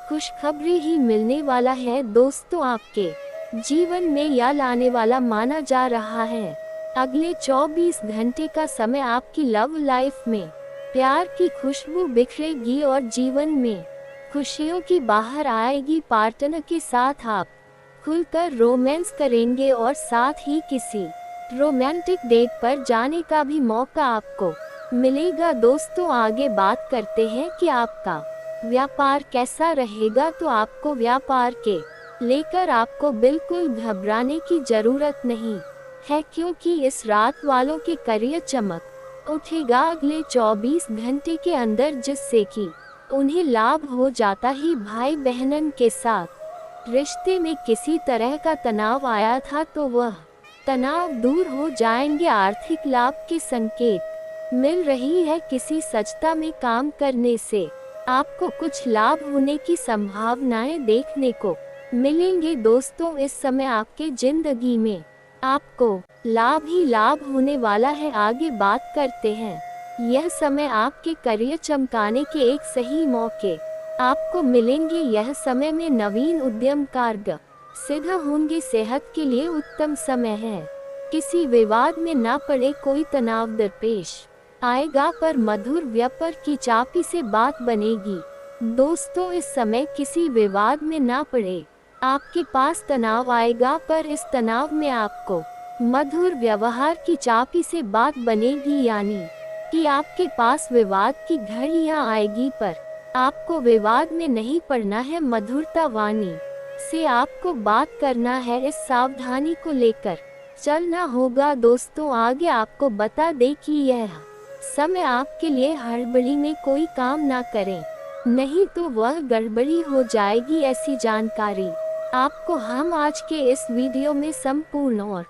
खुशखबरी ही मिलने वाला है। दोस्तों, आपके जीवन में यह लाने वाला माना जा रहा है। अगले 24 घंटे का समय आपकी लव लाइफ में प्यार की खुशबू बिखरेगी और जीवन में खुशियों की बाहर आएगी। पार्टनर के साथ आप खुलकर रोमांस करेंगे और साथ ही किसी रोमांटिक डेट पर जाने का भी मौका आपको मिलेगा। दोस्तों, आगे बात करते हैं कि आपका व्यापार कैसा रहेगा। तो आपको व्यापार के लेकर आपको बिल्कुल घबराने की जरूरत नहीं है, क्योंकि इस रात वालों के करियर चमक उठेगा अगले 24 घंटे के अंदर, जिससे कि उन्हें लाभ हो जाता ही। भाई बहनन के साथ रिश्ते में किसी तरह का तनाव आया था तो वह तनाव दूर हो जाएंगे। आर्थिक लाभ के संकेत मिल रही है किसी सजता में काम करने से। आपको कुछ लाभ होने की संभावनाएं देखने को मिलेंगे दोस्तों। इस समय आपके जिंदगी में आपको लाभ ही लाभ होने वाला है। आगे बात करते हैं, यह समय आपके करियर चमकाने के एक सही मौके आपको मिलेंगे। यह समय में नवीन उद्यम कार्य सिद्ध होंगे। सेहत के लिए उत्तम समय है। किसी विवाद में ना पड़े, कोई तनाव दरपेश आएगा पर मधुर व्यापार की चापी से बात बनेगी। दोस्तों इस समय किसी विवाद में ना पड़े, आपके पास तनाव आएगा पर इस तनाव में आपको मधुर व्यवहार की चापी से बात बनेगी, यानी कि आपके पास विवाद की घड़ियां आएगी पर आपको विवाद में नहीं पड़ना है। मधुरता वाणी से आपको बात करना है, इस सावधानी को लेकर चलना होगा। दोस्तों आगे आपको बता दें कि यह समय आपके लिए हड़बड़ी में कोई काम ना करें, नहीं तो वह गड़बड़ी हो जाएगी। ऐसी जानकारी आपको हम आज के इस वीडियो में संपूर्ण और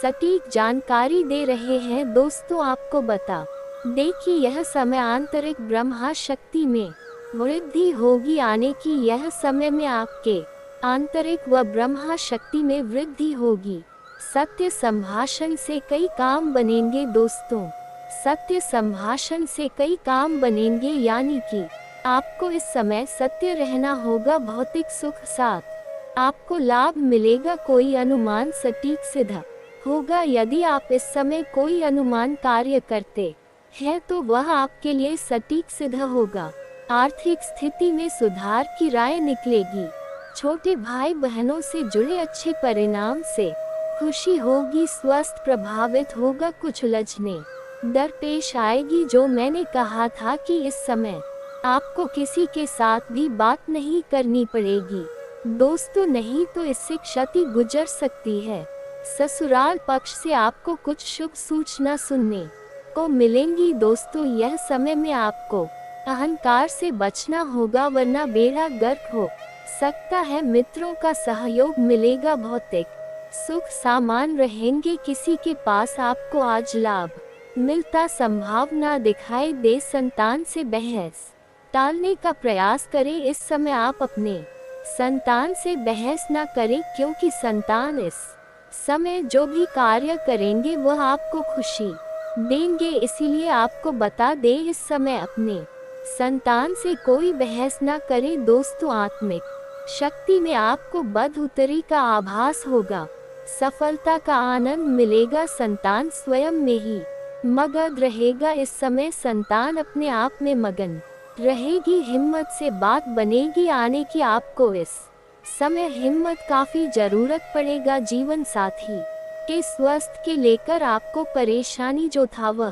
सटीक जानकारी दे रहे हैं। दोस्तों आपको बता देखिए, यह समय आंतरिक ब्रह्मा शक्ति में वृद्धि होगी। आने की यह समय में आपके आंतरिक व ब्रह्मा शक्ति में वृद्धि होगी। सत्य संभाषण से कई काम बनेंगे। दोस्तों सत्य संभाषण से कई काम बनेंगे, यानी कि आपको इस समय सत्य रहना होगा। भौतिक सुख साथ आपको लाभ मिलेगा। कोई अनुमान सटीक सिद्ध होगा। यदि आप इस समय कोई अनुमान कार्य करते हैं तो वह आपके लिए सटीक सिद्ध होगा। आर्थिक स्थिति में सुधार की राय निकलेगी। छोटे भाई बहनों से जुड़े अच्छे परिणाम से खुशी होगी। स्वास्थ्य प्रभावित होगा, कुछ उलझने दरपेश आएगी। जो मैंने कहा था कि इस समय आपको किसी के साथ भी बात नहीं करनी पड़ेगी दोस्तों, नहीं तो इससे क्षति गुजर सकती है। ससुराल पक्ष से आपको कुछ शुभ सूचना सुनने को मिलेंगी। दोस्तों यह समय में आपको अहंकार से बचना होगा, वरना बेड़ा गर्क हो सकता है। मित्रों का सहयोग मिलेगा। भौतिक सुख सामान रहेंगे। किसी के पास आपको आज लाभ मिलता संभावना दिखाई दे। संतान से बहस टालने का प्रयास करें। इस समय आप अपने संतान से बहस न करें, क्योंकि संतान इस समय जो भी कार्य करेंगे वह आपको खुशी देंगे। इसीलिए आपको बता दें, इस समय अपने संतान से कोई बहस न करें। दोस्तों आत्मिक शक्ति में आपको बढ़ोतरी का आभास होगा। सफलता का आनंद मिलेगा। संतान स्वयं में ही मगन रहेगा। इस समय संतान अपने आप में मगन रहेगी। हिम्मत से बात बनेगी। आने की आपको इस समय हिम्मत काफी जरूरत पड़ेगा। जीवन साथी के स्वास्थ्य के लेकर आपको परेशानी जो था वह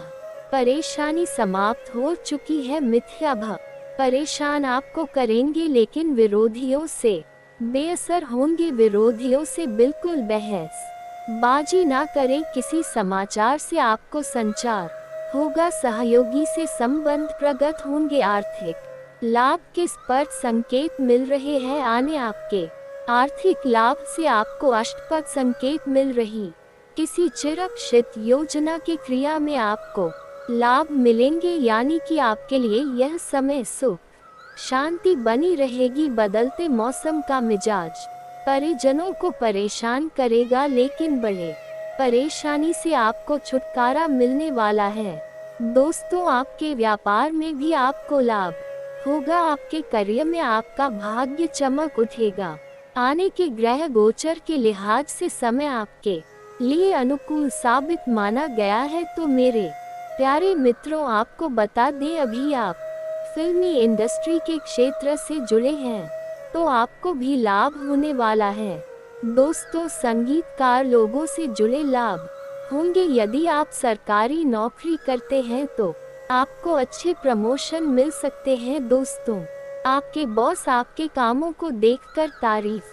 परेशानी समाप्त हो चुकी है। मिथ्या भय परेशान आपको करेंगे, लेकिन विरोधियों से बेअसर होंगे। विरोधियों से बिल्कुल बहस बाजी ना करें। किसी समाचार से आपको संचार होगा। सहयोगी से संबंध प्रगट होंगे। आर्थिक लाभ के स्पष्ट संकेत मिल रहे हैं। आने आपके आर्थिक लाभ से आपको अष्टपद संकेत मिल रही। किसी चिरक्षित योजना की क्रिया में आपको लाभ मिलेंगे, यानी कि आपके लिए यह समय सुख शांति बनी रहेगी। बदलते मौसम का मिजाज परिजनों को परेशान करेगा, लेकिन बड़े परेशानी से आपको छुटकारा मिलने वाला है। दोस्तों आपके व्यापार में भी आपको लाभ होगा। आपके करियर में आपका भाग्य चमक उठेगा। आने के ग्रह गोचर के लिहाज से समय आपके लिए अनुकूल साबित माना गया है। तो मेरे प्यारे मित्रों आपको बता दें, अभी आप फिल्मी इंडस्ट्री के क्षेत्र से जुड़े हैं तो आपको भी लाभ होने वाला है। दोस्तों संगीतकार लोगों से जुड़े लाभ होंगे। यदि आप सरकारी नौकरी करते हैं तो आपको अच्छे प्रमोशन मिल सकते हैं। दोस्तों आपके बॉस आपके कामों को देखकर तारीफ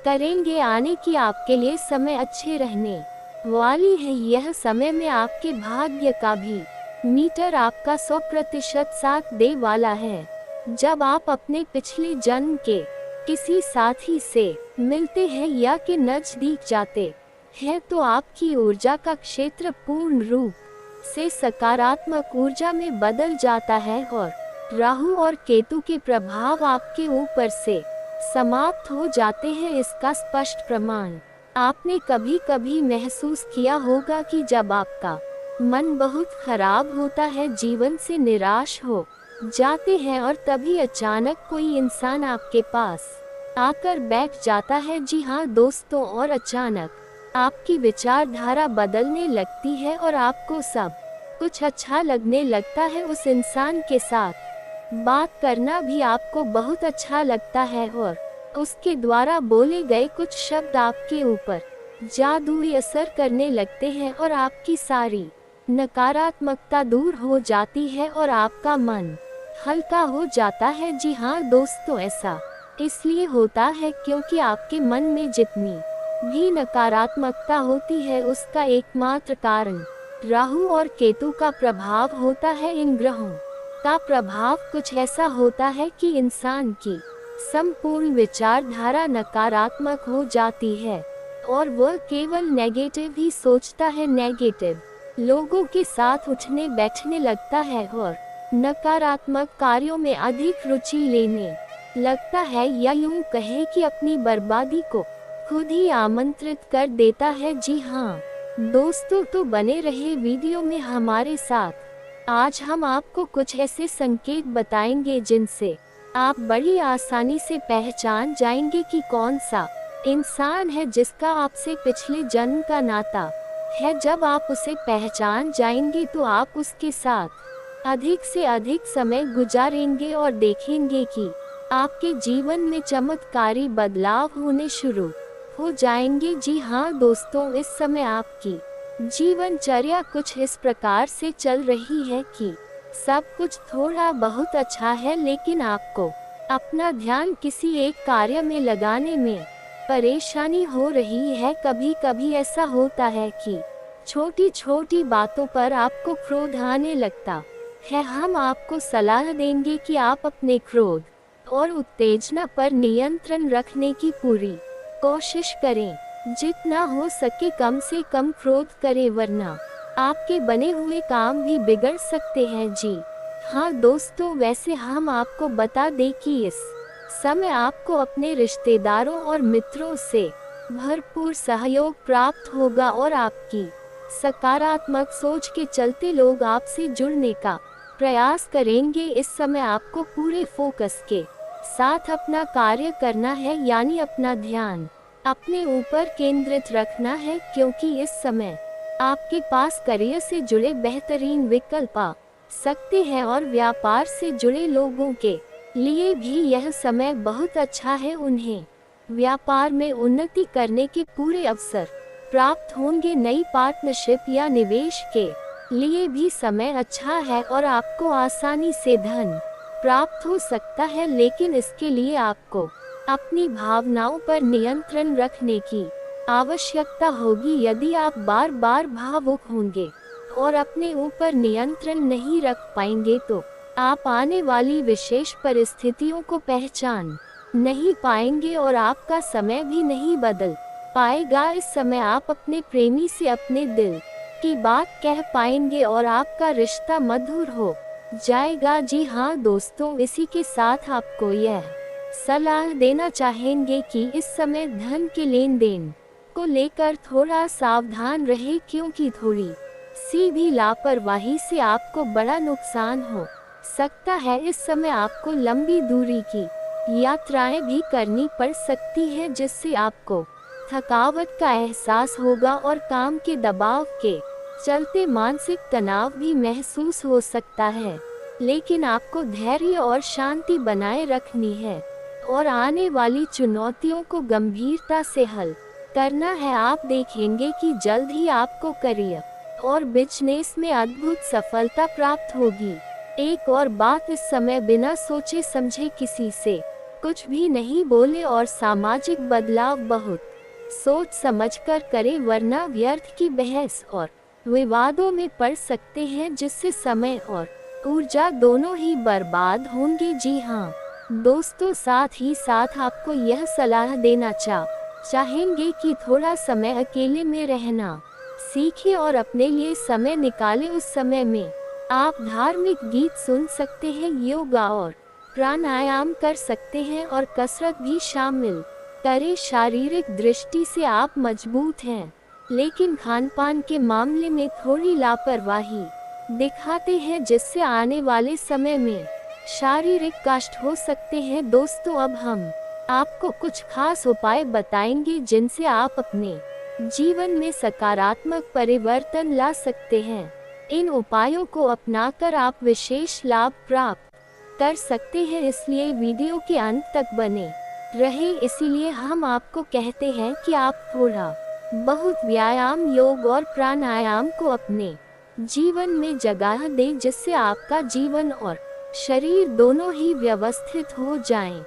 करेंगे। आने की आपके लिए समय अच्छे रहने वाली है। यह समय में आपके भाग्य का भी मीटर आपका 100% साथ दे वाला है। जब आप अपने पिछले जन्म के किसी साथी से मिलते हैं या के नजदीक जाते हैं तो आपकी ऊर्जा का क्षेत्र पूर्ण रूप से सकारात्मक ऊर्जा में बदल जाता है और राहु और केतु के प्रभाव आपके ऊपर से समाप्त हो जाते हैं। इसका स्पष्ट प्रमाण आपने कभी कभी महसूस किया होगा कि जब आपका मन बहुत खराब होता है, जीवन से निराश हो जाते हैं और तभी अचानक कोई इंसान आपके पास आकर बैठ जाता है। जी हाँ दोस्तों, और अचानक आपकी विचारधारा बदलने लगती है और आपको सब कुछ अच्छा लगने लगता है। उस इंसान के साथ बात करना भी आपको बहुत अच्छा लगता है और उसके द्वारा बोले गए कुछ शब्द आपके ऊपर जादुई असर करने लगते हैं और आपकी सारी नकारात्मकता दूर हो जाती है और आपका मन हल्का हो जाता है। जी हाँ दोस्तों, ऐसा इसलिए होता है क्योंकि आपके मन में जितनी भी नकारात्मकता होती है उसका एकमात्र कारण राहु और केतु का प्रभाव होता है। इन ग्रहों का प्रभाव कुछ ऐसा होता है कि इंसान की संपूर्ण विचारधारा नकारात्मक हो जाती है और वह केवल नेगेटिव ही सोचता है, नेगेटिव लोगों के साथ उठने बैठने लगता है और नकारात्मक कार्यों में अधिक रुचि लेने लगता है, या यूं कहे कि अपनी बर्बादी को खुद ही आमंत्रित कर देता है। जी हाँ दोस्तों, तो बने रहे वीडियो में हमारे साथ। आज हम आपको कुछ ऐसे संकेत बताएंगे जिनसे आप बड़ी आसानी से पहचान जाएंगे कि कौन सा इंसान है जिसका आपसे पिछले जन्म का नाता है। जब आप उसे पहचान जाएंगे तो आप उसके साथ अधिक से अधिक समय गुजारेंगे और देखेंगे कि आपके जीवन में चमत्कारी बदलाव होने शुरू हो जाएंगे। जी हाँ दोस्तों, इस समय आपकी जीवनचर्या कुछ इस प्रकार से चल रही है कि सब कुछ थोड़ा बहुत अच्छा है, लेकिन आपको अपना ध्यान किसी एक कार्य में लगाने में परेशानी हो रही है। कभी कभी ऐसा होता है कि छोटी छोटी बातों पर आपको क्रोध आने लगता है। हम आपको सलाह देंगे कि आप अपने क्रोध और उत्तेजना पर नियंत्रण रखने की पूरी कोशिश करें। जितना हो सके कम से कम क्रोध करें, वरना आपके बने हुए काम भी बिगड़ सकते हैं। जी हाँ दोस्तों, वैसे हम आपको बता दें कि इस समय आपको अपने रिश्तेदारों और मित्रों से भरपूर सहयोग प्राप्त होगा और आपकी सकारात्मक सोच के चलते लोग आपसे जुड़ने का प्रयास करेंगे। इस समय आपको पूरे फोकस के साथ अपना कार्य करना है, यानी अपना ध्यान अपने ऊपर केंद्रित रखना है, क्योंकि इस समय आपके पास करियर से जुड़े बेहतरीन विकल्प आ सकते हैं और व्यापार से जुड़े लोगों के लिए भी यह समय बहुत अच्छा है। उन्हें व्यापार में उन्नति करने के पूरे अवसर प्राप्त होंगे। नई पार्टनरशिप या निवेश के लिए भी समय अच्छा है और आपको आसानी से धन प्राप्त हो सकता है, लेकिन इसके लिए आपको अपनी भावनाओं पर नियंत्रण रखने की आवश्यकता होगी। यदि आप बार बार भावुक होंगे और अपने ऊपर नियंत्रण नहीं रख पाएंगे तो आप आने वाली विशेष परिस्थितियों को पहचान नहीं पाएंगे और आपका समय भी नहीं बदल पाएगा। इस समय आप अपने प्रेमी से अपने दिल की बात कह पाएंगे और आपका रिश्ता मधुर हो जाएगा। जी हाँ दोस्तों, इसी के साथ आपको यह सलाह देना चाहेंगे कि इस समय धन के लेन देन को लेकर थोड़ा सावधान रहे, क्योंकि थोड़ी सी भी लापरवाही से आपको बड़ा नुकसान हो सकता है। इस समय आपको लंबी दूरी की यात्राएं भी करनी पड़ सकती हैं, जिससे आपको थकावट का एहसास होगा और काम के दबाव के चलते मानसिक तनाव भी महसूस हो सकता है। लेकिन आपको धैर्य और शांति बनाए रखनी है और आने वाली चुनौतियों को गंभीरता से हल करना है। आप देखेंगे कि जल्द ही आपको करियर और बिजनेस में अद्भुत सफलता प्राप्त होगी। एक और बात, इस समय बिना सोचे समझे किसी से कुछ भी नहीं बोले और सामाजिक बदलाव बहुत सोच समझकर करें, वरना व्यर्थ की बहस और विवादों में पड़ सकते हैं, जिससे समय और ऊर्जा दोनों ही बर्बाद होंगे। जी हाँ दोस्तों, साथ ही साथ आपको यह सलाह देना चाहेंगे कि थोड़ा समय अकेले में रहना सीखें और अपने लिए समय निकालें। उस समय में आप धार्मिक गीत सुन सकते हैं, योगा और प्राणायाम कर सकते हैं और कसरत भी शामिल करें। शारीरिक दृष्टि से आप मजबूत हैं, लेकिन खानपान के मामले में थोड़ी लापरवाही दिखाते हैं, जिससे आने वाले समय में शारीरिक कष्ट हो सकते हैं। दोस्तों, अब हम आपको कुछ खास उपाय बताएंगे जिनसे आप अपने जीवन में सकारात्मक परिवर्तन ला सकते हैं। इन उपायों को अपनाकर आप विशेष लाभ प्राप्त कर सकते हैं, इसलिए वीडियो के अंत तक बने रहे। इसीलिए हम आपको कहते हैं कि आप थोड़ा बहुत व्यायाम, योग और प्राणायाम को अपने जीवन में जगह दें, जिससे आपका जीवन और शरीर दोनों ही व्यवस्थित हो जाएं।